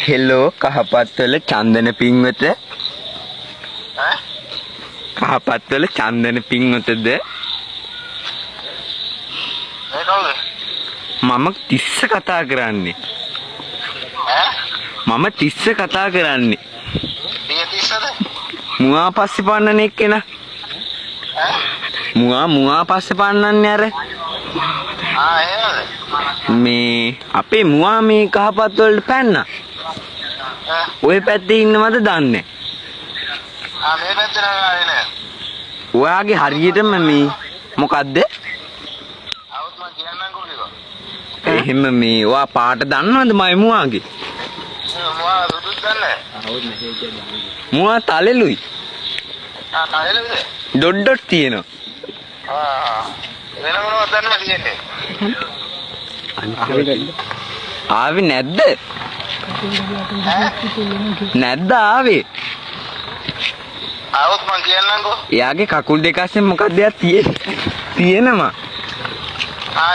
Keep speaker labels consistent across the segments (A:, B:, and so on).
A: Hello කහපත්වල Chandana පින්වත. කහපත්වල Chandana පින්වතද? මම තිස්ස කතා කරන්නේ. මම තිස්ස කතා කරන්නේ. මුවා පස්සේ පන්නන එක්කෙන. මුවා පස්සේ පන්නන්නේ අර. මේ අපේ මුවා මේ කහපත් වලට පැන්නා. ඔය පැත්තේ ඉන්නවද දන්නේ?
B: මේ පැත්තේ නෑ නෑ.
A: ඔයාගේ හරියටම මේ මොකද්ද?
B: આવුත් මම කියන්නම්කෝ ටික.
A: එහෙම මේ ඔයා පාට දන්නවද මයි මුවාගේ?
B: මුවා සුදුත් දන්නේ.
A: මුවා තලෙලුයි.
B: තලෙලුද?
A: ඩොට් තියෙනවා.
B: වෙන මොනවද දන්නවද කියන්නේ?
A: ආවේ නැද්ද? නැද්ද ආවේ?
B: આવුත් මම කියන්නම්කෝ.
A: එයාගේ කකුල් දෙක අස්සෙන් මොකක්ද යා තියෙනවා.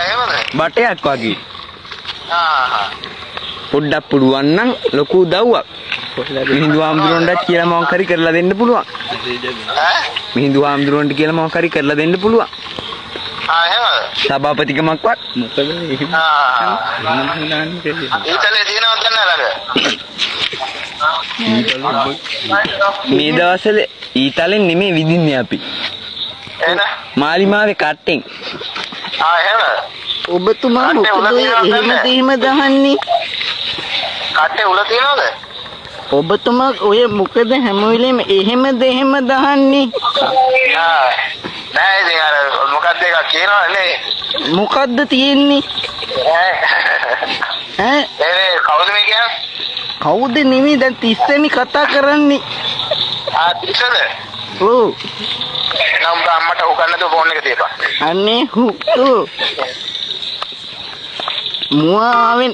B: එහෙමද?
A: බටයක් වගේ.
B: ආ
A: පොඩ්ඩක් පුළුවන් නම් ලොකු උදව්වක්. මිහිඳු ආම්දුරොන්ට කියලා මම කරි කරලා දෙන්න පුළුවන්. මිහිඳු ආම්දුරොන්ට කියලා මම කරි කරලා දෙන්න පුළුවන්.
B: එහෙමද?
A: සභාපතිකමක්වත්
B: මොකද එහෙම? ඊතලේ තියෙනවද ළඟ?
A: මේ දවස්වල ඊතලෙන් නෙමෙයි විදින්නේ අපි.
B: එහෙනම්
A: මාලිමාවේ කට්ටෙන්.
B: එහෙමද?
C: ඔබතුමා මොකද එහෙම දහන්නේ?
B: කට්ටේ උල තියනවද?
C: ඔබතුමා ඔය මොකද හැම වෙලෙම එහෙම දහන්නේ?
B: නෑ ඉතින් අර මොකක්ද එකක් කියනවා නේ.
C: මොකද්ද තියෙන්නේ? ඈ
B: කවුද මේ කියන්නේ?
C: කවුද නෙමෙයි දැන් තිස්සෙනි කතා කරන්නේ.
B: තිස්සද?
C: ඔව්.
B: නම් අම්මට උගන්නද ෆෝන් එක තියපන්.
C: අනේ හුතු මුවාවෙන්